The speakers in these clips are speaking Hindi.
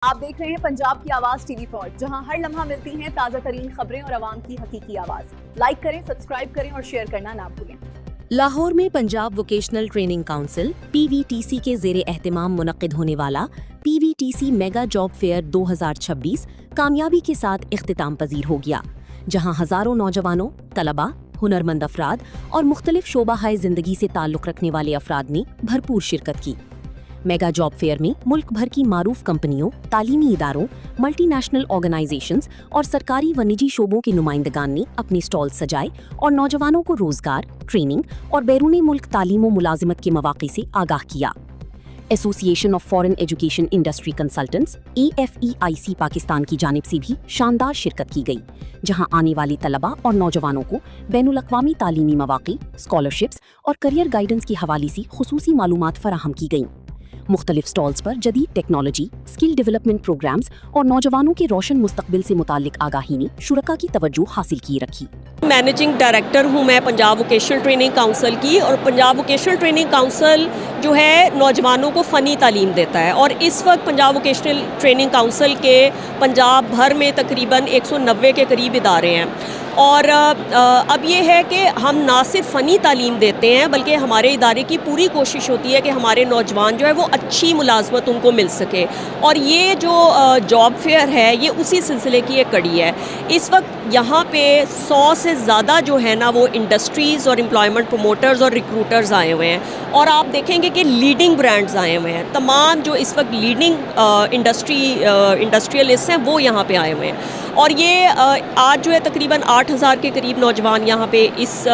आप देख रहे हैं पंजाब की आवाज टीवी पर, जहां हर लम्हा मिलती हैं ताजा तरीन खबरें और आवाम की हकीकी आवाज। लाइक करें, सब्सक्राइब करें और शेयर करना ना भूलें। लाहौर में Punjab vocational training council (PVTC) के ज़ेरे एहतिमाम मुनक्किद होने वाला PVTC मेगा जॉब फेयर 2026 कामयाबी के साथ इख्तिताम पजीर हो गया, जहां हजारों नौजवानों, तलबा, हुनरमंद अफराद और मुख्तलिफ शोबा जिंदगी से ताल्लुक़ रखने वाले अफराद ने भरपूर शिरकत की। मेगा जॉब फेयर में मुल्क भर की मारूफ कंपनियों, तालीमी इदारों, मल्टीनेशनल ऑर्गेनाइजेशंस और सरकारी व निजी शोबों के नुमाइंदगान ने अपने स्टॉल सजाए और नौजवानों को रोजगार, ट्रेनिंग और बैरूनी मुल्क तालीम व मुलाजिमत के मौक़े से आगाह किया। Association of foreign education industry consultants (AFEIC) Pakistan की जानिब से भी शानदार शिरकत की गई, जहां आने वाले तलबा और नौजवानों को बैनुल अक़वामी तालीमी मौक़े, स्कॉलरशिप्स और करियर गाइडेंस के हवाले से खुसूसी मालूमात फराहम की गईं। मुख्तलिफ स्टॉल्स पर जदीद टेक्नोलॉजी, स्किल डेवलपमेंट प्रोग्राम्स और नौजवानों के रोशन मुस्तकबिल से मुताल्लिक आगाही ने शुरका की तवज्जो हासिल की रखी। मैनेजिंग डायरेक्टर हूँ मैं पंजाब वोकेशनल ट्रेनिंग काउंसिल की, और पंजाब वोकेशनल ट्रेनिंग काउंसिल जो है नौजवानों को फ़नी तालीम देता है। और इस वक्त पंजाब वोकेशनल ट्रेनिंग काउंसिल के पंजाब भर में तकरीबन 190 के करीब इदारे हैं। और अब ये है कि हम ना सिर्फ फ़नी तालीम देते हैं, बल्कि हमारे इदारे की पूरी कोशिश होती है कि हमारे नौजवान जो है वो अच्छी मुलाजमत उनको मिल सके। और ये जो जॉब फेयर है ये उसी सिलसिले की एक कड़ी है। इस वक्त यहाँ पे 100 से ज़्यादा जो है ना वो इंडस्ट्रीज़ और एम्प्लॉयमेंट प्रमोटर्स और रिक्रूटर्स आए हुए हैं, और आप देखेंगे कि लीडिंग ब्रांड्स आए हुए हैं। तमाम जो इस वक्त लीडिंग इंडस्ट्रियलिस्ट हैं वो यहाँ पे आए हुए हैं। और ये आज जो है तकरीबन 8,000 के करीब नौजवान यहाँ पे इस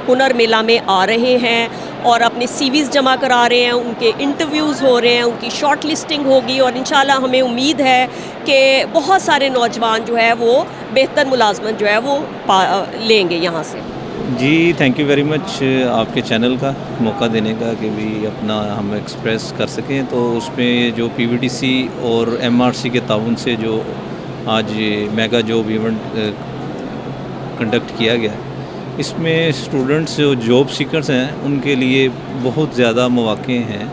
हुनर मेला में आ रहे हैं और अपने CVs जमा करा रहे हैं, उनके इंटरव्यूज़ हो रहे हैं, उनकी शॉर्ट लिस्टिंग होगी, और इंशाल्लाह हमें उम्मीद है कि बहुत सारे नौजवान जो है वो बेहतर मुलाजमत जो है वो लेंगे यहाँ से। जी, थैंक यू वेरी मच आपके चैनल का मौका देने का कि भी अपना हम एक्सप्रेस कर सकें। तो उसमें जो PVTC और MRC के ताउन से जो आज मेगा जॉब इवेंट कंडक्ट किया गया, इसमें स्टूडेंट्स जो जॉब सीकर्स हैं उनके लिए बहुत ज़्यादा मौक़े हैं,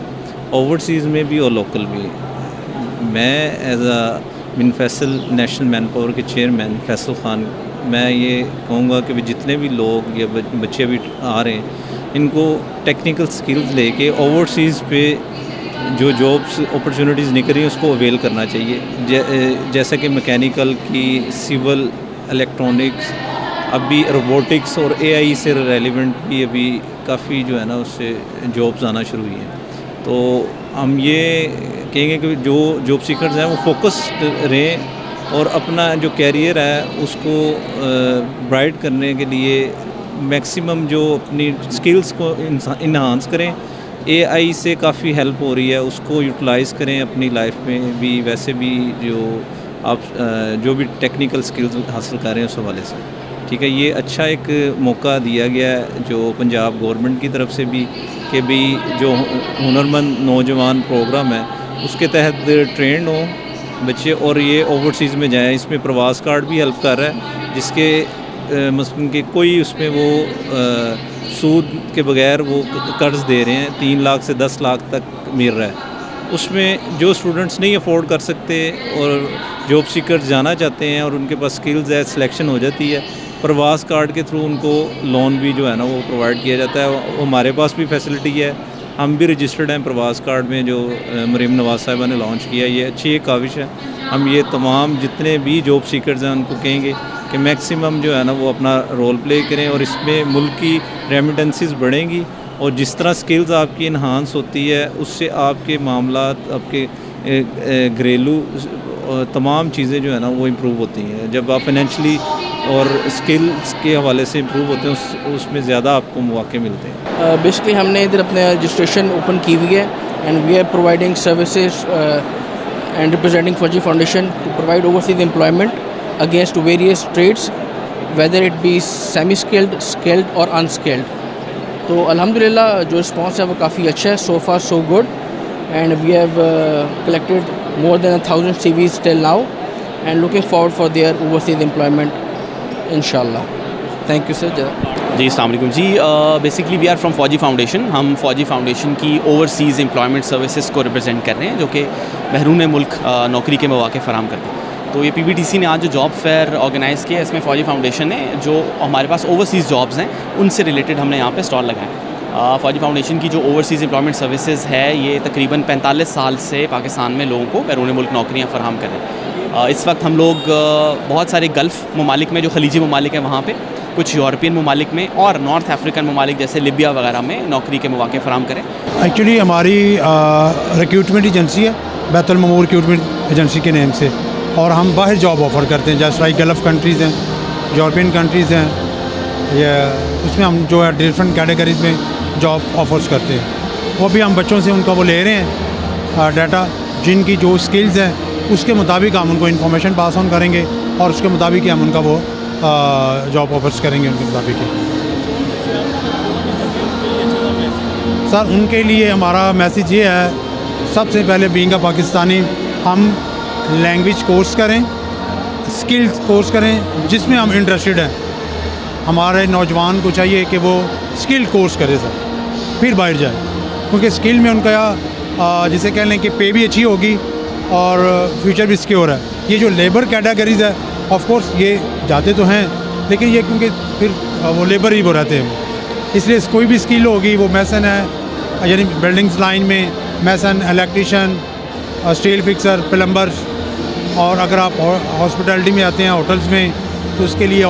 ओवरसीज़ में भी और लोकल भी। मैं एज बिन फैसल नेशनल मैन पावर के चेयरमैन फैसल ख़ान, मैं ये कहूँगा कि जितने भी लोग या बच्चे अभी आ रहे हैं, इनको टेक्निकल स्किल्स लेके ओवरसीज़ पे जो जॉब्स अपॉर्चुनिटीज़ निकल रही हैं उसको अवेल करना चाहिए। जैसा कि मैकेनिकल की, सिविल, इलेक्ट्रॉनिक्स, अभी रोबोटिक्स और AI से रेलिवेंट भी अभी काफ़ी जो है ना उससे जॉब्स आना शुरू हुई हैं। तो हम ये कहेंगे कि जो जॉब सीकर्स हैं वो फोकस्ड रहें और अपना जो कैरियर है उसको ब्राइट करने के लिए मैक्सिमम जो अपनी स्किल्स को इन्हांस करें। AI से काफ़ी हेल्प हो रही है, उसको यूटिलाइज़ करें अपनी लाइफ में भी। वैसे भी जो आप जो भी टेक्निकल स्किल्स हासिल कर रहे हैं उस हवाले से, ठीक है, ये अच्छा एक मौका दिया गया है जो पंजाब गवर्नमेंट की तरफ से भी, कि भाई जो हुनरमंद नौजवान प्रोग्राम है उसके तहत ट्रेंड हों बच्चे और ये ओवरसीज़ में जाएँ। इसमें प्रवास कार्ड भी हेल्प कर रहा है, जिसके मसलन कि कोई उसमें वो सूद के बगैर वो कर्ज़ दे रहे हैं, 3 लाख से 10 लाख तक मिल रहा है। उसमें जो स्टूडेंट्स नहीं अफोर्ड कर सकते और जॉब सीकर्स जाना चाहते हैं और उनके पास स्किल्स है, सिलेक्शन हो जाती है, प्रवास कार्ड के थ्रू उनको लोन भी जो है ना वो प्रोवाइड किया जाता है। हमारे पास भी फैसिलिटी है, हम भी रजिस्टर्ड हैं प्रवास कार्ड में, जो मरीम नवाज़ साहिबा ने लॉन्च किया। ये अच्छी एक काविश है। हम ये तमाम जितने भी जॉब सीकर्स हैं उनको कहेंगे कि मैक्सिमम जो है ना वो अपना रोल प्ले करें, और इसमें मुल्क की रेमिटेंसीज बढ़ेंगी, और जिस तरह स्किल्स आपकी इन्हांस होती है उससे आपके मामलात, आपके घरेलू तमाम चीज़ें जो है ना वो इम्प्रूव होती हैं। जब आप फाइनेंशली और स्किल्स के हवाले से इम्प्रूव होते हैं उसमें ज़्यादा आपको मौके मिलते हैं। बेसिकली हमने इधर अपने रजिस्ट्रेशन ओपन की हुई है, and we are providing services and representing Fauji Foundation to provide overseas employment against various trades, whether it be semi-skilled, skilled और unskilled। तो अल्हम्दुलिल्लाह जो रिस्पॉन्स है वो काफ़ी अच्छा है, so far so good, and we have collected more than 1,000 CVs till now and looking forward for their overseas employment inshallah। Thank you sir। जी अस्सलाम वालेकुम जी। बेसिकली वी आर फ्रॉम फौजी फाउंडेशन। हम फौजी फाउंडेशन की ओवरसीज़ एम्प्लॉयमेंट सर्विसेज को रिप्रेजेंट कर रहे हैं, जो कि बहरून मुल्क नौकरी के मौके फ़राम करते हैं। तो ये PVTC ने आज जो जॉब फेयर ऑर्गेनाइज़ किया, इसमें फौजी फाउंडेशन ने जो हमारे पास ओवरसीज़ जॉब्स हैं उनसे रिलेटेड हमने यहाँ पे स्टॉल लगाए। फौजी फाउंडेशन की जो ओवरसीज़ एम्प्लॉयमेंट सर्विसेज है, ये तकरीबन 45 साल से पाकिस्तान में लोगों को बैरून मुल्क नौकरियाँ फ़राहम कर रहे हैं। इस वक्त हम लोग बहुत सारे गल्फ़ ममालिक में, जो खलीजी ममालिक हैं वहाँ पर, कुछ यूरोपियन ममालिक में और नॉर्थ अफ्रीकन ममालिक जैसे लिबिया वगैरह में नौकरी के मौके फ़राहम करें। एक्चुअली हमारी रिक्रूटमेंट एजेंसी है, बैतुल ममूर रिक्रूटमेंट एजेंसी के नेम से, और हम बाहर जॉब ऑफ़र करते हैं, जैसे लाइक गल्फ़ कंट्रीज़ हैं, यूरोपियन कंट्रीज़ हैं, ये उसमें हम जो है डिफरेंट कैटेगरीज़ में जॉब ऑफ़र्स करते हैं। वो भी हम बच्चों से उनका वो ले रहे हैं डाटा, जिनकी जो स्किल्स हैं उसके मुताबिक हम उनको इन्फॉर्मेशन पास ऑन करेंगे और उसके मुताबिक ही हम उनका वो जॉब ऑफर्स करेंगे उनके मुताबिक। सर उनके लिए हमारा मैसेज ये है, सबसे पहले बीइंग अ पाकिस्तानी हम लैंग्वेज कोर्स करें, स्किल्स कोर्स करें जिसमें हम इंटरेस्टेड हैं। हमारे नौजवान को चाहिए कि वो स्किल कोर्स करे सर, फिर बाहर जाए, क्योंकि स्किल में उनका जिसे कह लें कि पे भी अच्छी होगी और फ्यूचर भी सिक्योर है। ये जो लेबर कैटेगरीज़ है, ऑफ कोर्स ये जाते तो हैं, लेकिन ये क्योंकि फिर वो लेबर ही वो रहते हैं, इसलिए कोई भी स्किल होगी, वो मैसन है यानी बिल्डिंग्स लाइन में मैसन, इलेक्ट्रीशियन, स्टील फिक्सर, प्लम्बर्स, और अगर आप हॉस्पिटैलिटी में आते हैं होटल्स में तो उसके लिए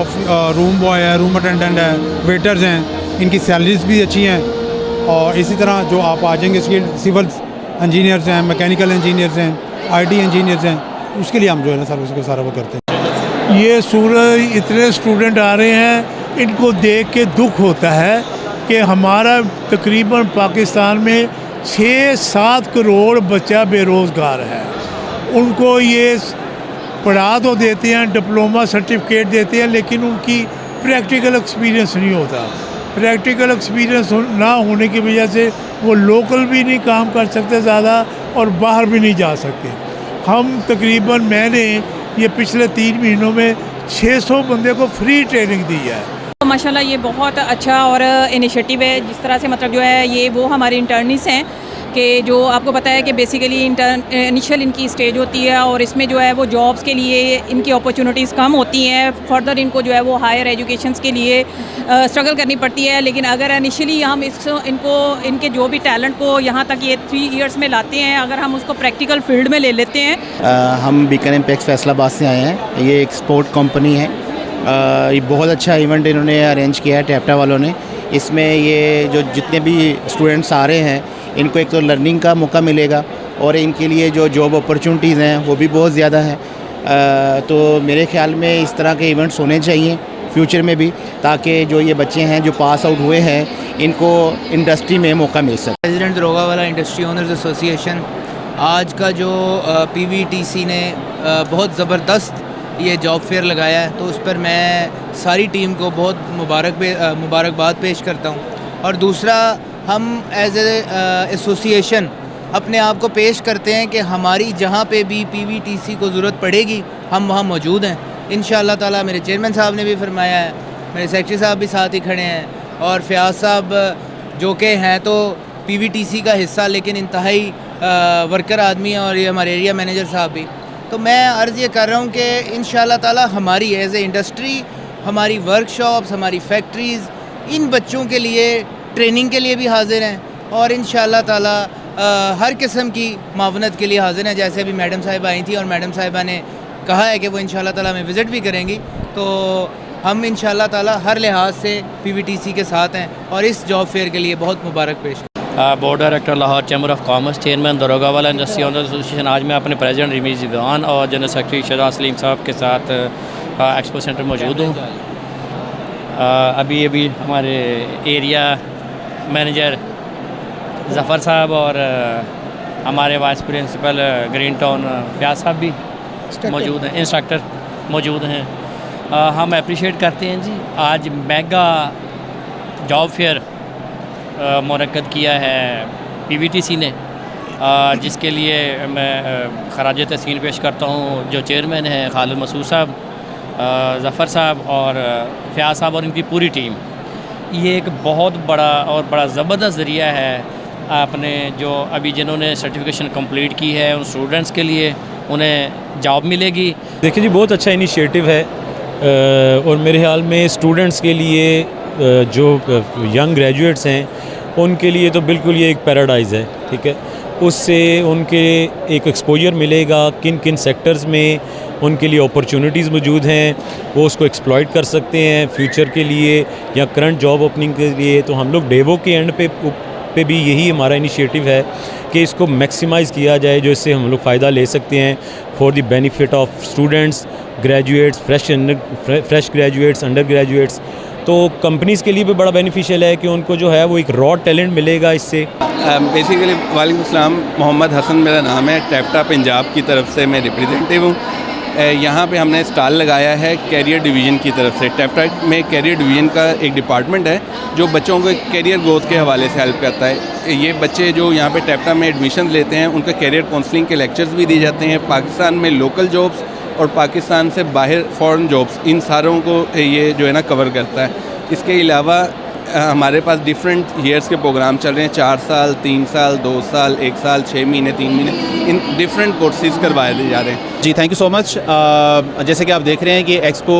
रूम बॉय है, रूम अटेंडेंट है, वेटर्स हैं, इनकी सैलरीज भी अच्छी हैं। और इसी तरह जो आप आ जाएंगे स्किल सिविल इंजीनियर्स हैं, मैकेनिकल इंजीनियर्स हैं, IT इंजीनियर्स हैं, उसके लिए हम जो है ना सर उसको सारा वो करते हैं। ये सूरज इतने स्टूडेंट आ रहे हैं, इनको देख के दुख होता है कि हमारा तकरीबन पाकिस्तान में 6-7 करोड़ बच्चा बेरोज़गार है। उनको ये पढ़ा तो देते हैं, डिप्लोमा सर्टिफिकेट देते हैं, लेकिन उनकी प्रैक्टिकल एक्सपीरियंस नहीं होता। प्रैक्टिकल एक्सपीरियंस ना होने की वजह से वो लोकल भी नहीं काम कर सकते ज़्यादा और बाहर भी नहीं जा सकते। हम तकरीबन मैंने ये पिछले 3 महीनों में 600 बंदे को फ्री ट्रेनिंग दी है। माशाल्लाह ये बहुत अच्छा और इनिशिएटिव है। जिस तरह से मतलब जो है ये वो हमारे इंटर्निस हैं कि जो आपको पता है कि बेसिकली इनिशियल इनकी स्टेज होती है और इसमें जो है वो जॉब्स के लिए इनकी अपॉर्चुनिटीज़ कम होती हैं। फर्दर इनको जो है वो हायर एजुकेशंस के लिए स्ट्रगल करनी पड़ती है। लेकिन अगर इनिशियली हम इनके जो भी टैलेंट को यहाँ तक ये 3 इयर्स में लाते हैं, अगर हम उसको प्रैक्टिकल फील्ड में ले लेते हैं। हम बीकन इम्पैक्ट फैसलाबाद से आए हैं। ये एक स्पोर्ट कंपनी है। ये बहुत अच्छा इवेंट इन्होंने अरेंज किया है टैप्टा वालों ने। इसमें ये जो जितने भी स्टूडेंट्स आ रहे हैं, इनको एक तो लर्निंग का मौका मिलेगा और इनके लिए जो जॉब अपॉर्चुनिटीज़ हैं वो भी बहुत ज़्यादा हैं। तो मेरे ख्याल में इस तरह के इवेंट्स होने चाहिए फ्यूचर में भी, ताकि जो ये बच्चे हैं जो पास आउट हुए हैं इनको इंडस्ट्री में मौका मिल सके। President Darogawala industry owners association, आज का जो PVTC ने बहुत ज़बरदस्त ये जॉब फेयर लगाया है, तो उस पर मैं सारी टीम को बहुत मुबारकबाद पेश करता हूँ। और दूसरा, हम एज एसोसिएशन अपने आप को पेश करते हैं कि हमारी जहाँ पे भी PVTC को ज़रूरत पड़ेगी हम वहाँ मौजूद हैं इंशाअल्लाह ताला। मेरे चेयरमैन साहब ने भी फरमाया है, मेरे सेक्रेटरी साहब भी साथ ही खड़े हैं और फ़याज़ साहब जो कि हैं तो PVTC का हिस्सा लेकिन इंतहाई वर्कर आदमी हैं, और ये हमारे एरिया मैनेजर साहब भी। तो मैं अर्ज़ ये कर रहा हूँ कि इंशाअल्लाह ताला हमारी एज ए इंडस्ट्री, हमारी वर्कशॉप्स, हमारी फैक्ट्रीज़ इन बच्चों के लिए ट्रेनिंग के लिए भी हाजिर हैं और इंशाअल्लाह ताला हर किस्म की मावनत के लिए हाजिर हैं। जैसे अभी मैडम साहिबा आई थी और मैडम साहिबा ने कहा है कि वो इंशाअल्लाह ताला हमें विज़िट भी करेंगी, तो हम इंशाअल्लाह ताला हर लिहाज से PVTC के साथ हैं और इस जॉब फेयर के लिए बहुत मुबारक पेश। Board director Lahore chamber of commerce, chairman Darogawala industry owners association. आज मैं अपने प्रेसिडेंट रमीज़ जवान और जनरल सेक्रेटरी शहजाद सलीम साहब के साथ एक्सपो सेंटर मौजूद हूँ। अभी हमारे एरिया मैनेजर ज़फ़र साहब और हमारे vice principal green town Fayaz साहब भी मौजूद हैं, इंस्ट्रक्टर मौजूद हैं। हम अप्रिशिएट करते हैं जी, आज मेगा जॉब फेयर मुनक्कद किया है PVTC ने, जिसके लिए मैं खराज तहसीन पेश करता हूँ जो चेयरमैन हैं खालिद मसूद साहब, ज़फ़र साहब और फ़याज़ साहब और इनकी पूरी टीम। ये एक बहुत बड़ा और बड़ा ज़बरदस्त ज़रिया है आपने जो अभी जिन्होंने सर्टिफिकेशन कंप्लीट की है उन स्टूडेंट्स के लिए उन्हें जॉब मिलेगी। देखिए जी, बहुत अच्छा इनिशिएटिव है और मेरे ख्याल में स्टूडेंट्स के लिए जो यंग ग्रेजुएट्स हैं उनके लिए तो बिल्कुल ये एक पैराडाइज़ है। ठीक है, उससे उनके एक एक्सपोजर मिलेगा किन किन सेक्टर्स में उनके लिए अपॉर्चुनिटीज़ मौजूद हैं, वो उसको एक्सप्लॉइट कर सकते हैं फ्यूचर के लिए या करंट जॉब ओपनिंग के लिए। तो हम लोग डेवो के एंड पे भी यही हमारा इनिशिएटिव है कि इसको मैक्सिमाइज़ किया जाए, जो इससे हम लोग फ़ायदा ले सकते हैं for the benefit of students, graduates, fresh graduates, under graduates. तो कंपनीज़ के लिए भी बड़ा बेनिफिशियल है कि उनको जो है वो एक रॉ टैलेंट मिलेगा इससे। बेसिकली वालेकुम अस्सलाम, मोहम्मद हसन मेरा नाम है, टैप्टा पंजाब की तरफ से मैं रिप्रेजेंटेटिव हूँ। यहाँ पे हमने स्टॉल लगाया है कैरियर डिवीज़न की तरफ से। टैप्टा में कैरियर डिवीज़न का एक डिपार्टमेंट है जो बच्चों को कैरियर ग्रोथ के हवाले से हेल्प करता है। ये बच्चे जो यहाँ पे टैप्टा में एडमिशन लेते हैं उनका कैरियर काउंसलिंग के लेक्चर्स भी दिए जाते हैं। पाकिस्तान में लोकल जॉब्स और पाकिस्तान से बाहर फॉरेन जॉब्स, इन सारों को ये जो है ना कवर करता है। इसके अलावा हमारे पास डिफरेंट ईयर्स के प्रोग्राम चल रहे हैं, 4 साल, 3 साल, 2 साल, 1 साल, 6 महीने, 3 महीने, इन डिफरेंट कोर्सेज़ करवाए जा रहे हैं। जी, थैंक यू सो मच। जैसे कि आप देख रहे हैं कि एक्सपो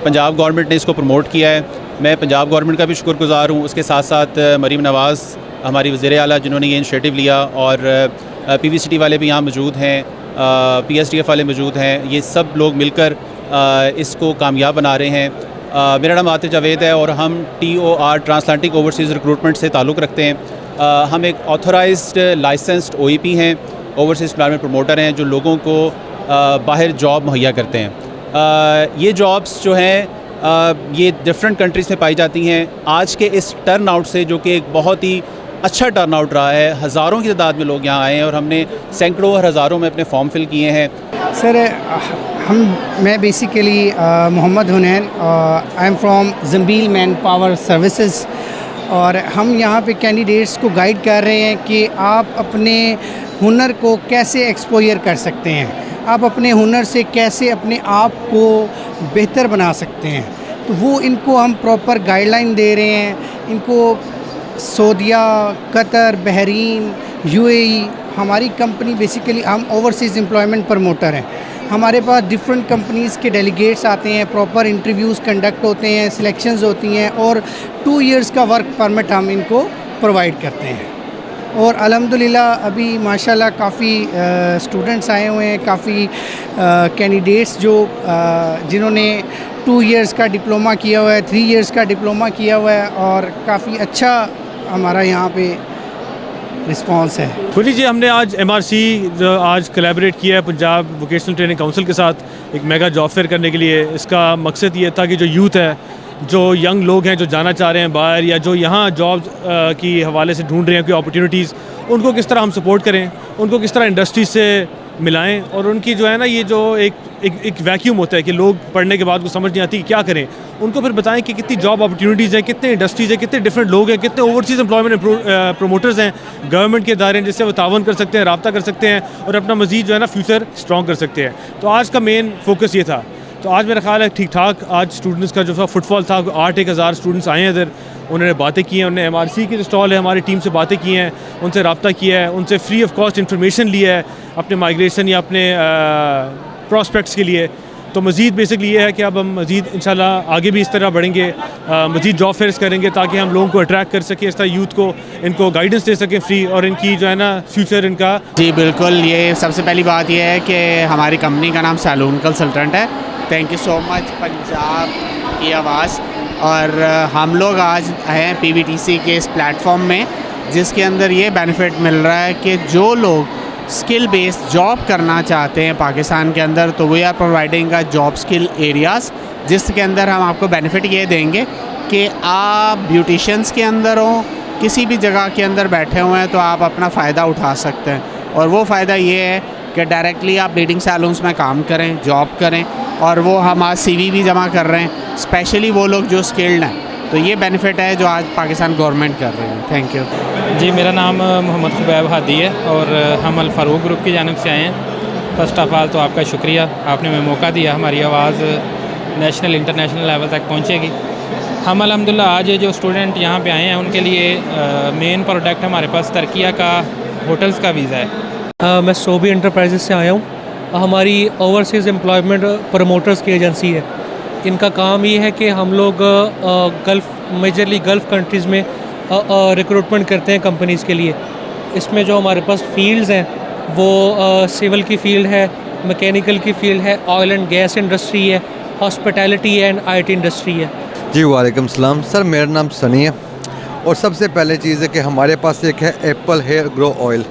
पंजाब गवर्नमेंट ने इसको प्रमोट किया है, मैं पंजाब गवर्नमेंट का भी शुक्रगुजार हूँ। उसके साथ साथ मरीम नवाज़ हमारी वज़ीर आला जिन्होंने ये इनिशिएटिव लिया, और PVCT वाले भी यहाँ मौजूद हैं, PSDF वाले मौजूद हैं। ये सब लोग मिलकर इसको कामयाब बना रहे हैं। मेरा नाम आतिफ जावेद है और हम TOR ट्रांसएटलांटिक ओवरसीज़ रिक्रूटमेंट से ताल्लुक़ रखते हैं। हम एक ऑथराइज्ड लाइसेंस्ड OEP हैं, ओवरसीज़ एम्प्लॉयमेंट प्रमोटर हैं, जो लोगों को बाहर जॉब मुहैया करते हैं। ये जॉब्स जो हैं ये डिफरेंट कंट्रीज़ में पाई जाती हैं। आज के इस टर्न आउट से, जो कि एक बहुत ही अच्छा टर्न आउट रहा है, हज़ारों की तादाद में लोग यहाँ आए हैं और हमने सैकड़ों और हज़ारों में अपने फॉर्म फिल किए हैं। सर मैं basically Mohammad Hunain, I am from Zambeel manpower services, और हम यहाँ पे कैंडिडेट्स को गाइड कर रहे हैं कि आप अपने हुनर को कैसे एक्सपोजर कर सकते हैं, आप अपने हुनर से कैसे अपने आप को बेहतर बना सकते हैं। तो वो इनको हम प्रॉपर गाइडलाइन दे रहे हैं। इनको सऊदीया, कतर, बहरीन, UAE, हमारी कंपनी बेसिकली हम ओवरसीज़ एम्प्लॉयमेंट प्रमोटर हैं। हमारे पास डिफरेंट कंपनीज़ के डेलीगेट्स आते हैं, प्रॉपर इंटरव्यूज़ कंडक्ट होते हैं, सिलेक्शंस होती हैं, और 2 इयर्स का वर्क परमिट हम इनको प्रोवाइड करते हैं। और अल्हम्दुलिल्लाह अभी माशाल्लाह काफ़ी स्टूडेंट्स आए हुए हैं, काफ़ी कैंडिडेट्स जो जिन्होंने 2 इयर्स का डिप्लोमा किया हुआ है, 3 इयर्स का डिप्लोमा किया हुआ है, और काफ़ी अच्छा हमारा यहाँ पे रिस्पांस है। खुली जी, हमने आज MRC आज कोलैबोरेट किया है पंजाब वोकेशनल ट्रेनिंग काउंसिल के साथ एक मेगा जॉब फेयर करने के लिए। इसका मकसद ये था कि जो यूथ है, जो यंग लोग हैं जो जाना चाह रहे हैं बाहर, या जो यहाँ जॉब्स की हवाले से ढूंढ रहे हैं कोई अपॉर्चुनिटीज़, उनको किस तरह हम सपोर्ट करें, उनको किस तरह इंडस्ट्री से मिलाएं, और उनकी जो है ना ये जो एक वैक्यूम होता है कि लोग पढ़ने के बाद को समझ नहीं आती कि क्या करें, उनको फिर बताएं कि कितनी जॉब अपॉर्चुनिटीज़ हैं, कितने इंडस्ट्रीज़ हैं, कितने डिफरेंट लोग हैं, कितने ओवरसीज़ एम्प्लॉयमेंट प्रमोटर्स हैं, गवर्नमेंट के इदारे हैं जिससे वो तावन कर सकते हैं, रब्ता कर सकते हैं और अपना मज़ीद जो है ना फ्यूचर स्ट्रॉन्ग कर सकते हैं। तो आज का मेन फोकस ये था। तो आज मेरा ख्याल है ठीक ठाक आज स्टूडेंट्स का जो फुटफॉल था, 8-1000 स्टूडेंट्स आए हैं इधर, उन्होंने बातें की हैं, उन्होंने MRC की जो स्टॉल है हमारी टीम से बातें की हैं, उनसे रब्ता किया है, उनसे फ्री ऑफ कॉस्ट इन्फॉर्मेशन लिया है अपने माइग्रेशन या अपने प्रॉस्पेक्ट्स के लिए। तो मज़ीद बेसिकली ये है कि अब हम मज़ीद इंशाल्लाह आगे भी इस तरह बढ़ेंगे, मज़ीद जॉब फेयर्स करेंगे ताकि हम लोगों को अट्रैक्ट कर सकें, इस तरह यूथ को इनको गाइडेंस दे सकें फ्री, और इनकी जो है ना फ्यूचर इनका। जी बिल्कुल, ये सबसे पहली बात ये है कि हमारी कंपनी का नाम सैलून कंसल्टेंट है। Thank you so much Punjab की आवाज़। और हम लोग आज हैं PVTC के इस प्लेटफॉर्म में, जिसके अंदर ये बेनिफिट मिल रहा है कि जो लोग स्किल बेस्ड जॉब करना चाहते हैं पाकिस्तान के अंदर, तो we are providing a job skill areas, जिसके अंदर हम आपको बेनिफिट ये देंगे कि आप ब्यूटिशियंस के अंदर हों, किसी भी जगह के अंदर बैठे हुए हैं, तो आप अपना फ़ायदा उठा सकते हैं। और वो फ़ायदा ये है कि डायरेक्टली आप ब्लीडिंग सैलून्स में काम करें, जॉब करें, और वो हम आज CV भी जमा कर रहे हैं, स्पेशली वो लोग जो स्किल्ड हैं। तो ये बेनिफिट है जो आज पाकिस्तान गवर्नमेंट कर रही है। थैंक यू जी। मेरा नाम मोहम्मद खुबैब हादी है और हम अल फारूक ग्रुप की जानिब से आए हैं। फ़र्स्ट ऑफ़ ऑल तो आपका शुक्रिया, आपने हमें मौका दिया, हमारी आवाज़ नेशनल इंटरनेशनल लेवल तक पहुँचेगी। हम अल्हम्दुलिल्लाह आज ये जो स्टूडेंट यहाँ पे आए हैं उनके लिए मेन प्रोडक्ट हमारे पास तरकिया का होटल्स का वीज़ा है। मैं सोबी एंटरप्राइजेस से आया हूँ। हमारी ओवरसीज़ एम्प्लॉयमेंट प्रमोटर्स की एजेंसी है। इनका काम ये है कि हम लोग मेजरली गल्फ़ कंट्रीज़ में रिक्रूटमेंट करते हैं कंपनीज़ के लिए। इसमें जो हमारे पास फील्ड्स हैं वो सिविल की फ़ील्ड है, मैकेनिकल की फ़ील्ड है, ऑयल एंड गैस इंडस्ट्री है, हॉस्पिटैलिटी एंड IT इंडस्ट्री है। जी वालेकुम सलाम सर, मेरा नाम सनी है और सबसे पहले चीज़ है कि हमारे पास एक है एप्पल हेयर ग्रो ऑयल।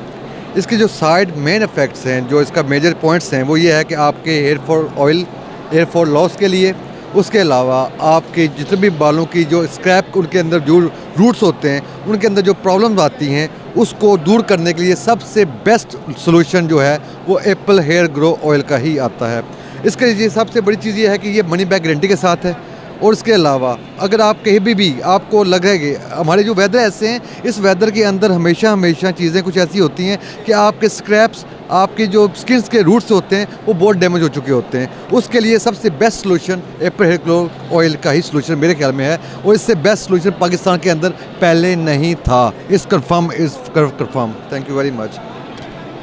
इसके जो साइड मेन इफ़ेक्ट्स हैं, जो इसका मेजर पॉइंट्स हैं, वो ये है कि आपके हेयर फॉल लॉस के लिए, उसके अलावा आपके जितने भी बालों की जो स्क्रैप उनके अंदर जो रूट्स होते हैं उनके अंदर जो प्रॉब्लम्स आती हैं उसको दूर करने के लिए सबसे बेस्ट सोल्यूशन जो है वो एप्पल हेयर ग्रो ऑयल का ही आता है। इसके लिए सबसे बड़ी चीज़ ये है कि ये मनी बैक गारंटी के साथ है। और इसके अलावा अगर आप कहीं भी आपको लगेगी, हमारे जो वेदर ऐसे हैं, इस वेदर के अंदर हमेशा चीज़ें कुछ ऐसी होती हैं कि आपके स्क्रैप्स, आपके जो स्किन्स के रूट्स होते हैं वो बहुत डैमेज हो चुके होते हैं। उसके लिए सबसे best solution apple hair grow oil का ही सोल्यूशन मेरे ख्याल में है और इससे बेस्ट सोल्यूशन पाकिस्तान के अंदर पहले नहीं था। इस confirm. Thank you very much.